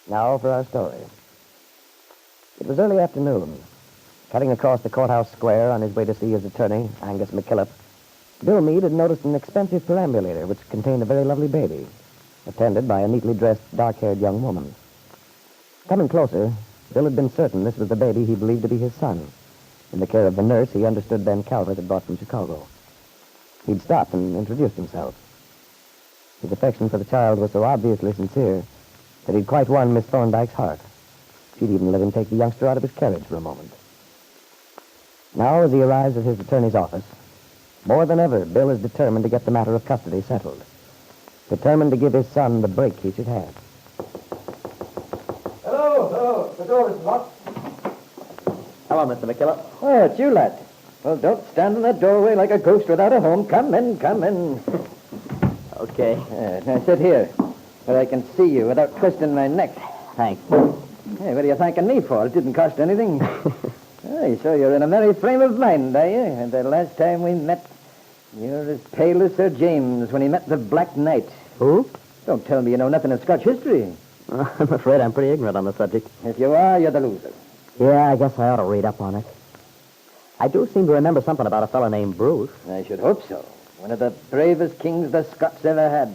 Now for our story. It was early afternoon. Cutting across the courthouse square on his way to see his attorney, Angus McKillop, Bill Meade had noticed an expensive perambulator which contained a very lovely baby, attended by a neatly dressed, dark-haired young woman. Coming closer, Bill had been certain this was the baby he believed to be his son. In the care of the nurse he understood Ben Calvert had brought from Chicago. He'd stopped and introduced himself. His affection for the child was so obviously sincere that he'd quite won Miss Thorndyke's heart. She'd even let him take the youngster out of his carriage for a moment. Now, as he arrives at his attorney's office, more than ever, Bill is determined to get the matter of custody settled. Determined to give his son the break he should have. Hello. The door is locked. Hello, Mr. McKillop. Oh, it's you, lad. Well, don't stand in that doorway like a ghost without a home. Come in. Okay. Now sit here, where I can see you without twisting my neck. Thanks. Hey, what are you thanking me for? It didn't cost anything. So you're in a merry frame of mind, are you? And the last time we met, you were as pale as Sir James when he met the Black Knight. Who? Don't tell me you know nothing of Scotch history. I'm afraid I'm pretty ignorant on the subject. If you are, you're the loser. Yeah, I guess I ought to read up on it. I do seem to remember something about a fellow named Bruce. I should hope so. One of the bravest kings the Scots ever had.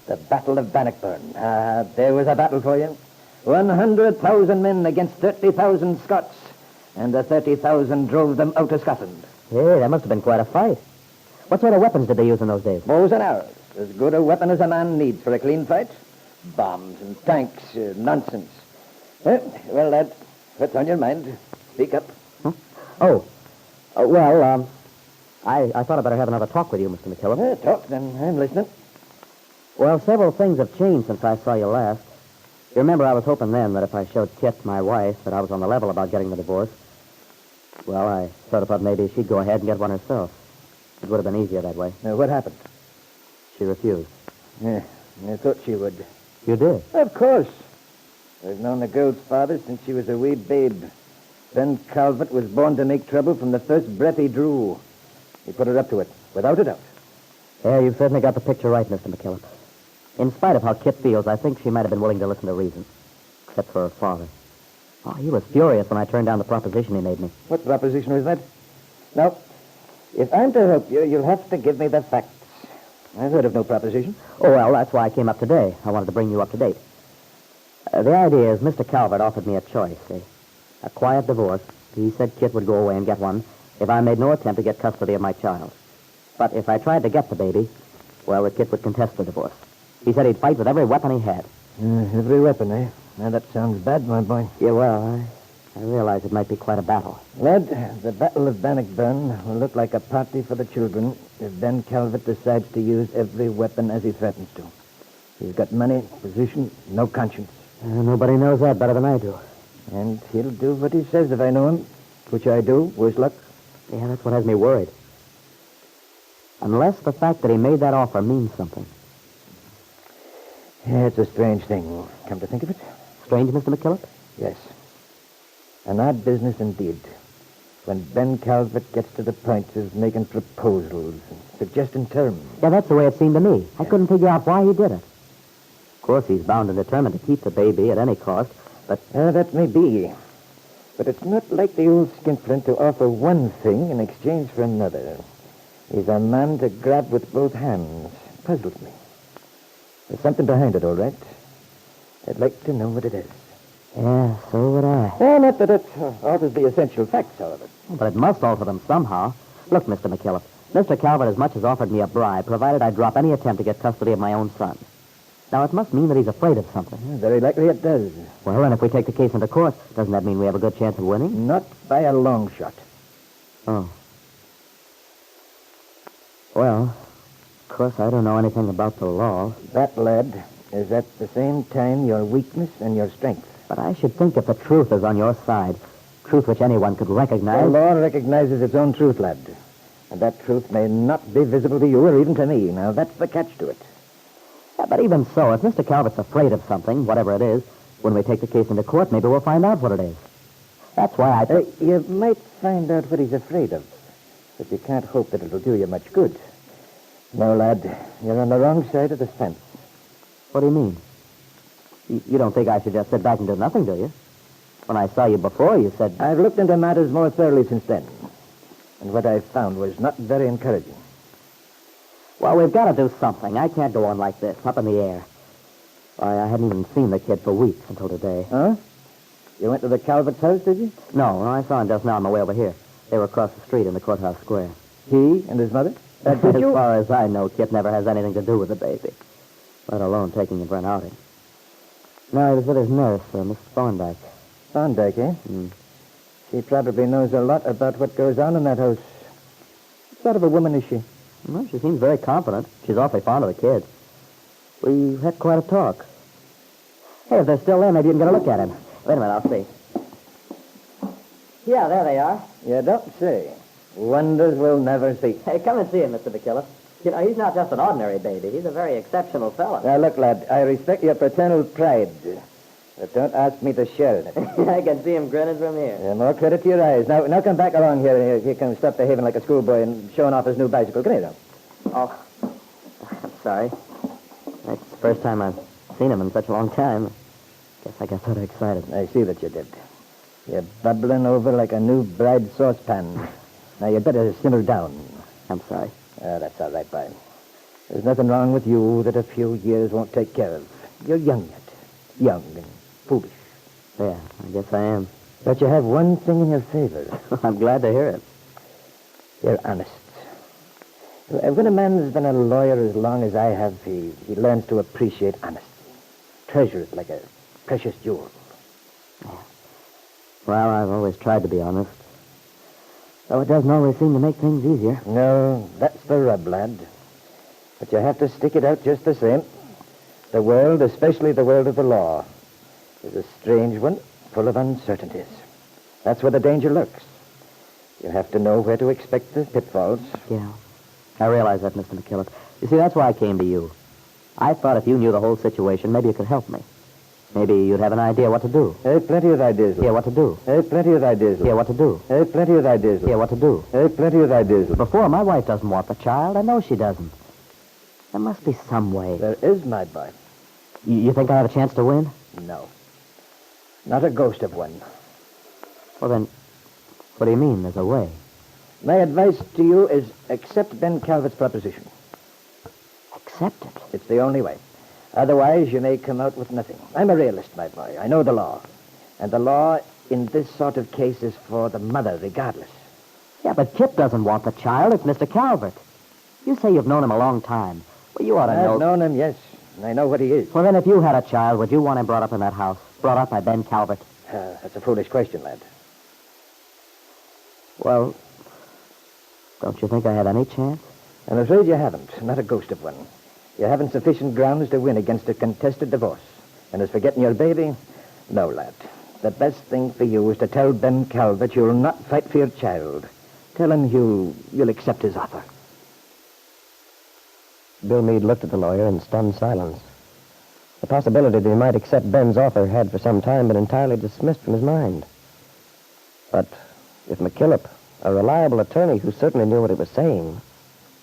The Battle of Bannockburn. There was a battle for you. 100,000 men against 30,000 Scots. And the 30,000 drove them out of Scotland. Hey, that must have been quite a fight. What sort of weapons did they use in those days? Bows and arrows. As good a weapon as a man needs for a clean fight. Bombs and tanks. Nonsense. Well, lad, what's on your mind? Speak up. Huh? I thought I'd better have another talk with you, Mr. McKillop. Talk, then. I'm listening. Well, several things have changed since I saw you last. You remember I was hoping then that if I showed Kit, my wife, that I was on the level about getting the divorce. Well, I sort of thought maybe she'd go ahead and get one herself. It would have been easier that way. Now, what happened? She refused. Yeah, I thought she would. You did? Of course. I've known the girl's father since she was a wee babe. Ben Calvert was born to make trouble from the first breath he drew. He put her up to it, without a doubt. Yeah, you've certainly got the picture right, Mr. McKillop. In spite of how Kit feels, I think she might have been willing to listen to reason. Except for her father. Oh, he was furious when I turned down the proposition he made me. What proposition was that? Now, if I'm to help you, you'll have to give me the facts. I've heard of no proposition. Oh, well, that's why I came up today. I wanted to bring you up to date. The idea is Mr. Calvert offered me a choice. A quiet divorce. He said Kit would go away and get one if I made no attempt to get custody of my child. But if I tried to get the baby, well, the Kit would contest the divorce. He said he'd fight with every weapon he had. Every weapon, eh? Now, that sounds bad, my boy. Yeah, well, I realize it might be quite a battle. Lad, the Battle of Bannockburn will look like a party for the children if Ben Calvert decides to use every weapon as he threatens to. He's got money, position, no conscience. Nobody knows that better than I do. And he'll do what he says if I know him, which I do, worse luck. Yeah, that's what has me worried. Unless the fact that he made that offer means something. Yeah, it's a strange thing, come to think of it. Strange, Mr. McKillop? Yes. An odd business indeed. When Ben Calvert gets to the point of making proposals and suggesting terms. Yeah, that's the way it seemed to me. I couldn't figure out why he did it. Of course, he's bound and determined to keep the baby at any cost, but... That may be. But it's not like the old skinflint to offer one thing in exchange for another. He's a man to grab with both hands. Puzzles me. There's something behind it, all right. I'd like to know what it is. Yeah, so would I. Not that it alters the essential facts, however. But it must alter them somehow. Look, Mr. McKillop, Mr. Calvert as much as offered me a bribe, provided I drop any attempt to get custody of my own son. Now, it must mean that he's afraid of something. Very likely it does. Well, and if we take the case into court, doesn't that mean we have a good chance of winning? Not by a long shot. Oh. Well, of course, I don't know anything about the law. That, lad, is at the same time your weakness and your strength. But I should think if the truth is on your side, truth which anyone could recognize... The law recognizes its own truth, lad. And that truth may not be visible to you or even to me. Now, that's the catch to it. Yeah, but even so, if Mr. Calvert's afraid of something, whatever it is, when we take the case into court, maybe we'll find out what it is. That's why I... You might find out what he's afraid of, but you can't hope that it'll do you much good. No, lad, you're on the wrong side of the fence. What do you mean? You don't think I should just sit back and do nothing, do you? When I saw you before, you said... I've looked into matters more thoroughly since then. And what I found was not very encouraging. Well, we've got to do something. I can't go on like this, up in the air. Why, I hadn't even seen the kid for weeks until today. Huh? You went to the Calvert's house, did you? No, I saw him just now on my way over here. They were across the street in the courthouse square. He and his mother? As far as I know, Kit never has anything to do with the baby, let alone taking him for an outing. No, he was with his nurse, Miss Thorndyke. Thorndyke, eh? She probably knows a lot about what goes on in that house. What sort of a woman is she? Well, she seems very confident. She's awfully fond of the kid. We had quite a talk. Hey, if they're still there, maybe you can get a look at him. Wait a minute, I'll see. Yeah, there they are. You don't say. Wonders we'll never see. Hey, come and see him, Mr. McKillop. You know, he's not just an ordinary baby. He's a very exceptional fellow. Now, look, lad, I respect your paternal pride, but don't ask me to share in it. I can see him grinning from here. Yeah, more credit to your eyes. Now come back along here. Here comes stop behaving like a schoolboy and showing off his new bicycle. Come here, now. Oh, I'm sorry. That's the first time I've seen him in such a long time. Guess I got sort of excited. I see that you did. You're bubbling over like a new bride saucepan. Now, you'd better simmer down. I'm sorry. That's all right, boy. There's nothing wrong with you that a few years won't take care of. You're young yet. Young and foolish. Yeah, I guess I am. But you have one thing in your favor. I'm glad to hear it. You're honest. When a man's been a lawyer as long as I have, he learns to appreciate honesty. Treasure it like a precious jewel. Yeah. Well, I've always tried to be honest. Though it doesn't always seem to make things easier. No, that's the rub, lad. But you have to stick it out just the same. The world, especially the world of the law, is a strange one, full of uncertainties. That's where the danger lurks. You have to know where to expect the pitfalls. Yeah, I realize that, Mr. McKillop. You see, that's why I came to you. I thought if you knew the whole situation, maybe you could help me. Maybe you'd have an idea what to do. Hey, plenty of ideas. Yeah, what to do. Hey, plenty of ideas. Yeah, what to do. Hey, plenty of ideas. Yeah, what to do. Hey, plenty of ideas. Before, my wife doesn't want the child. I know she doesn't. There must be some way. There is, my boy. You think I have a chance to win? No. Not a ghost of one. Well, then, what do you mean, there's a way? My advice to you is accept Ben Calvert's proposition. Accept it? It's the only way. Otherwise, you may come out with nothing. I'm a realist, my boy. I know the law. And the law in this sort of case is for the mother, regardless. Yeah, but Kit doesn't want the child. It's Mr. Calvert. You say you've known him a long time. Well, you ought to know... I've known him, yes. And I know what he is. Well, then, if you had a child, would you want him brought up in that house? Brought up by Ben Calvert? That's a foolish question, lad. Well, don't you think I have any chance? I'm afraid you haven't. Not a ghost of one. You haven't sufficient grounds to win against a contested divorce. And as for getting your baby, no, lad. The best thing for you is to tell Ben Calvert you'll not fight for your child. Tell him you'll accept his offer. Bill Meade looked at the lawyer in stunned silence. The possibility that he might accept Ben's offer had for some time been entirely dismissed from his mind. But if McKillop, a reliable attorney who certainly knew what he was saying,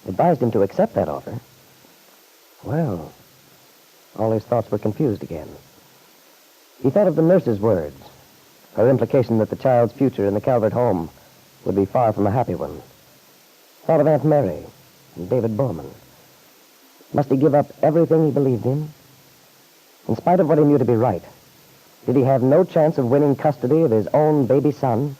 advised him to accept that offer, well, all his thoughts were confused again. He thought of the nurse's words, her implication that the child's future in the Calvert home would be far from a happy one. Thought of Aunt Mary and David Bowman. Must he give up everything he believed in? In spite of what he knew to be right, did he have no chance of winning custody of his own baby son?